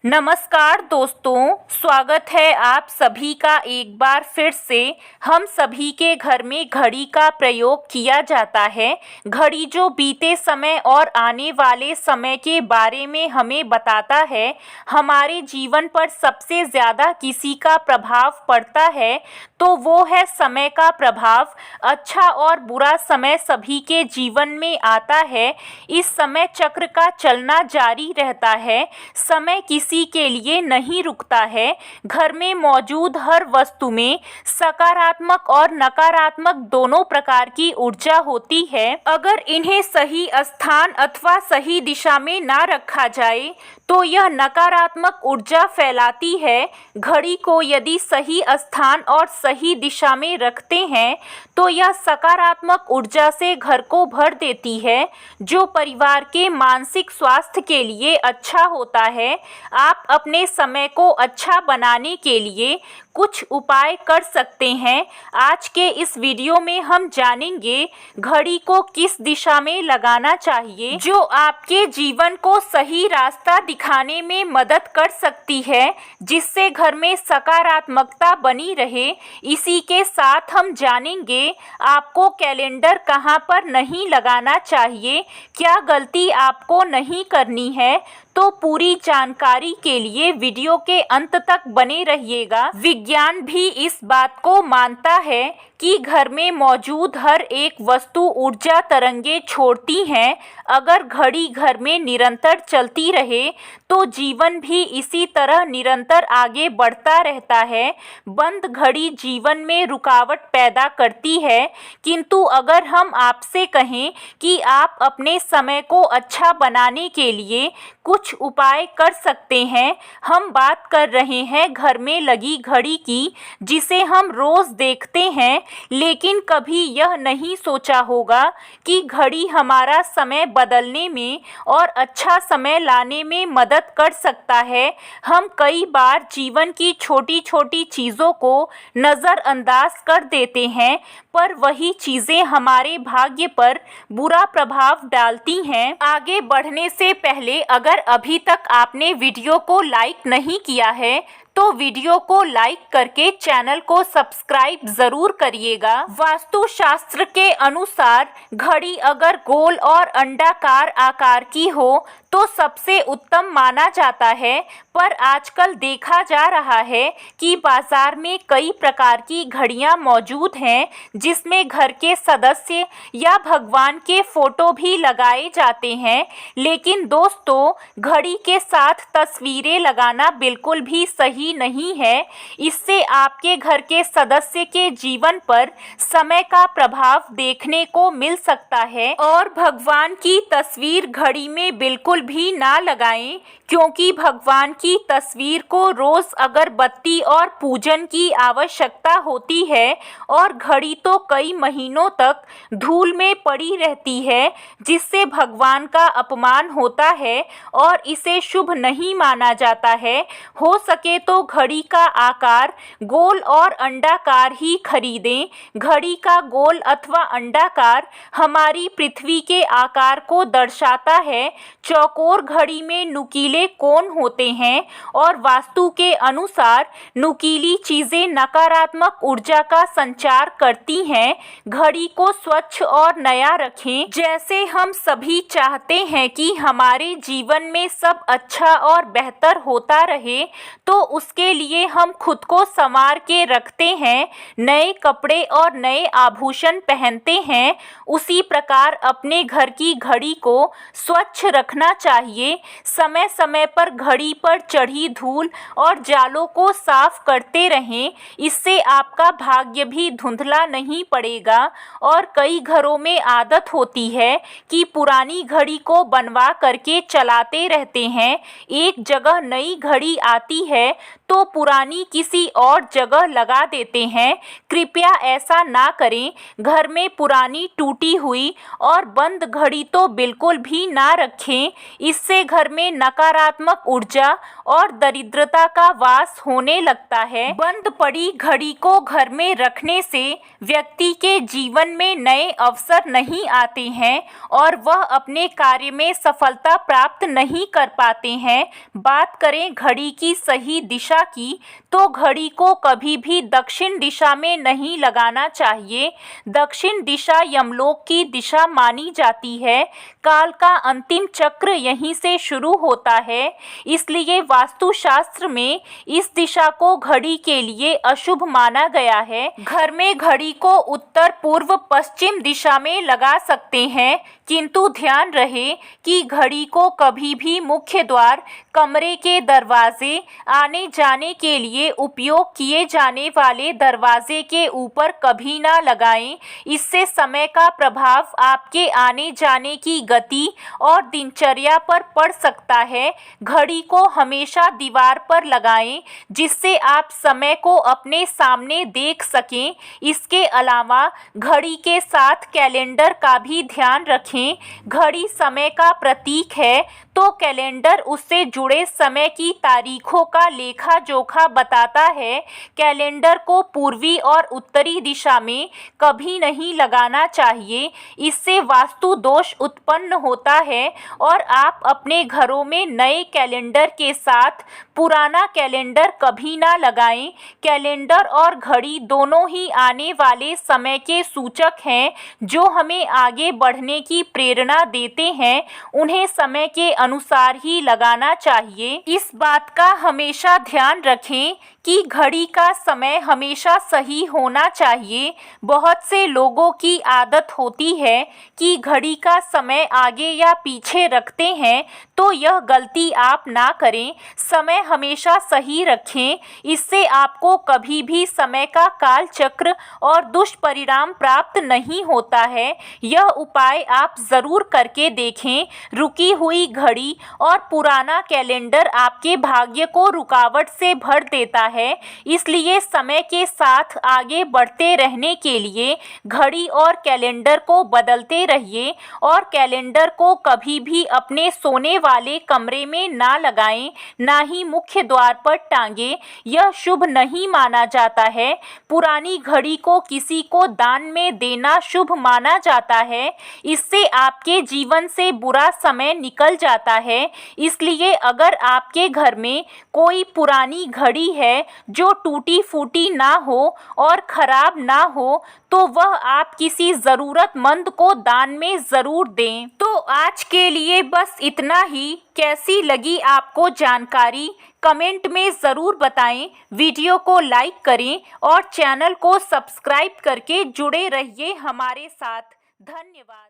नमस्कार दोस्तों, स्वागत है आप सभी का एक बार फिर से। हम सभी के घर में घड़ी का प्रयोग किया जाता है। घड़ी जो बीते समय और आने वाले समय के बारे में हमें बताता है। हमारे जीवन पर सबसे ज़्यादा किसी का प्रभाव पड़ता है तो वो है समय का प्रभाव। अच्छा और बुरा समय सभी के जीवन में आता है। इस समय चक्र का चलना जारी रहता है। समय किसी के लिए नहीं रुकता है। घर में मौजूद हर वस्तु में सकारात्मक और नकारात्मक दोनों प्रकार की ऊर्जा होती है। अगर इन्हें सही स्थान अथवा सही दिशा में ना रखा जाए तो यह नकारात्मक ऊर्जा फैलाती है। घड़ी को यदि सही स्थान और सही दिशा में रखते हैं तो यह सकारात्मक ऊर्जा से घर को भर देती है, जो परिवार के मानसिक स्वास्थ्य के लिए अच्छा होता है। आप अपने समय को अच्छा बनाने के लिए कुछ उपाय कर सकते हैं। आज के इस वीडियो में हम जानेंगे घड़ी को किस दिशा में लगाना चाहिए, जो आपके जीवन को सही रास्ता दिखाने में मदद कर सकती है, जिससे घर में सकारात्मकता बनी रहे। इसी के साथ हम जानेंगे आपको कैलेंडर कहां पर नहीं लगाना चाहिए, क्या गलती आपको नहीं करनी है। तो पूरी जानकारी के लिए वीडियो के अंत तक बने रहिएगा। विज्ञान भी इस बात को मानता है कि घर में मौजूद हर एक वस्तु ऊर्जा तरंगे छोड़ती हैं। अगर घड़ी घर में निरंतर चलती रहे तो जीवन भी इसी तरह निरंतर आगे बढ़ता रहता है। बंद घड़ी जीवन में रुकावट पैदा करती है, किंतु अगर हम आपसे कहें कि आप अपने समय को अच्छा बनाने के लिए कुछ उपाय कर सकते हैं। हम बात कर रहे हैं घर में लगी घड़ी की, जिसे हम रोज देखते हैं, लेकिन कभी यह नहीं सोचा होगा कि घड़ी हमारा समय बदलने में और अच्छा समय लाने में मदद कर सकता है। हम कई बार जीवन की छोटी छोटी चीज़ों को नज़रअंदाज कर देते हैं, पर वही चीज़ें हमारे भाग्य पर बुरा प्रभाव डालती हैं। आगे बढ़ने से पहले अगर अभी तक आपने वीडियो को लाइक नहीं किया है तो वीडियो को लाइक करके चैनल को सब्सक्राइब जरूर करिएगा। वास्तुशास्त्र के अनुसार घड़ी अगर गोल और अंडाकार आकार की हो तो सबसे उत्तम माना जाता है, पर आजकल देखा जा रहा है कि बाजार में कई प्रकार की घड़ियां मौजूद हैं, जिसमें घर के सदस्य या भगवान के फोटो भी लगाए जाते हैं। लेकिन दोस्तों, घड़ी के साथ तस्वीरें लगाना बिल्कुल भी सही नहीं है। इससे आपके घर के सदस्य के जीवन पर समय का प्रभाव देखने को मिल सकता है। और भगवान की तस्वीर घड़ी में बिल्कुल भी ना लगाएं, क्योंकि भगवान की तस्वीर को रोज अगरबत्ती और पूजन की आवश्यकता होती है, और घड़ी तो कई महीनों तक धूल में पड़ी रहती है, जिससे भगवान का अपमान होता है और इसे शुभ नहीं माना जाता है। हो सके तो घड़ी का आकार गोल और अंडाकार ही खरीदें। घड़ी का गोल अथवा अंडाकार हमारी पृथ्वी के आकार को दर्शाता है। चौकोर घड़ी में नुकीले कोण होते हैं और वास्तु के अनुसार नुकीली चीजें नकारात्मक ऊर्जा का संचार करती हैं। घड़ी को स्वच्छ और नया रखें। जैसे हम सभी चाहते हैं कि हमारे जीवन में सब अच्छा और बेहतर होता रहे, तो उसके लिए हम खुद को संवार के रखते हैं, नए कपड़े और नए आभूषण पहनते हैं। उसी प्रकार अपने घर की घड़ी को स्वच्छ रखना चाहिए। समय समय पर घड़ी पर चढ़ी धूल और जालों को साफ करते रहें। इससे आपका भाग्य भी धुंधला नहीं पड़ेगा। और कई घरों में आदत होती है कि पुरानी घड़ी को बनवा करके चलाते रहते हैं। एक जगह नई घड़ी आती है तो पुरानी किसी और जगह लगा देते हैं। कृपया ऐसा ना करें। घर में पुरानी टूटी हुई और बंद घड़ी तो बिल्कुल भी ना रखें। इससे घर में नकारात्मक ऊर्जा और दरिद्रता का वास होने लगता है। बंद पड़ी घड़ी को घर में रखने से व्यक्ति के जीवन में नए अवसर नहीं आते हैं और वह अपने कार्य में सफलता प्राप्त नहीं कर पाते हैं। बात करें घड़ी की सही दिशा की, तो घड़ी को कभी भी दक्षिण दिशा में नहीं लगाना चाहिए। दक्षिण दिशा यमलोक की दिशा मानी जाती है। काल का अंतिम चक्र यहीं से शुरू होता है। इसलिए वास्तुशास्त्र में इस दिशा को घड़ी के लिए अशुभ माना गया है। घर में घड़ी को उत्तर पूर्व पश्चिम दिशा में लगा सकते हैं, किंतु ध्यान रहे कि घड़ी को कभी भी मुख्य द्वार, कमरे के दरवाजे, आने जाने के लिए उपयोग किए जाने वाले दरवाजे के ऊपर कभी ना लगाएं। इससे समय का प्रभाव आपके आने जाने की गति और दिनचर्या पर पड़ सकता है। घड़ी को हमेशा दीवार पर लगाएं, जिससे आप समय को अपने सामने देख सकें। इसके अलावा घड़ी के साथ कैलेंडर का भी ध्यान रखें। घड़ी समय का प्रतीक है, तो कैलेंडर उससे जुड़े समय की तारीखों का लेखा जोखा बताता है। कैलेंडर को पूर्वी और उत्तरी दिशा में कभी नहीं लगाना चाहिए। इससे वास्तु दोष उत्पन्न होता है और आप अपने घरों में नए कैलेंडर के साथ पुराना कैलेंडर कभी ना लगाएं। कैलेंडर और घड़ी दोनों ही आने वाले समय के सूचक हैं, जो हमें आगे बढ़ने की प्रेरणा देते हैं। उन्हें समय के अनुसार ही लगाना चाहिए। इस बात का हमेशा ध्यान रखें कि घड़ी का समय हमेशा सही होना चाहिए। बहुत से लोगों की आदत होती है कि घड़ी का समय आगे या पीछे रखते हैं, तो यह गलती आप ना करें। समय हमेशा सही रखें। इससे आपको कभी भी समय का काल चक्र और दुष्परिणाम प्राप्त नहीं होता है। यह उपाय आप ज़रूर करके देखें। रुकी हुई घड़ी और पुराना कैलेंडर आपके भाग्य को रुकावट से भर देता है। इसलिए समय के साथ आगे बढ़ते रहने के लिए घड़ी और कैलेंडर को बदलते रहिए और कैलेंडर को कभी भी अपने सोने वाले कमरे में ना लगाएं, ना ही मुख्य द्वार पर टांगे। यह शुभ नहीं माना जाता है। पुरानी घड़ी को किसी को दान में देना शुभ माना जाता है। इससे आपके जीवन से बुरा समय निकल जाता है। इसलिए अगर आपके घर में कोई पुरानी घड़ी है जो टूटी फूटी ना हो और खराब ना हो, तो वह आप किसी ज़रूरतमंद को दान में ज़रूर दें। तो आज के लिए बस इतना ही। कैसी लगी आपको जानकारी, कमेंट में ज़रूर बताएं। वीडियो को लाइक करें और चैनल को सब्सक्राइब करके जुड़े रहिए हमारे साथ। धन्यवाद।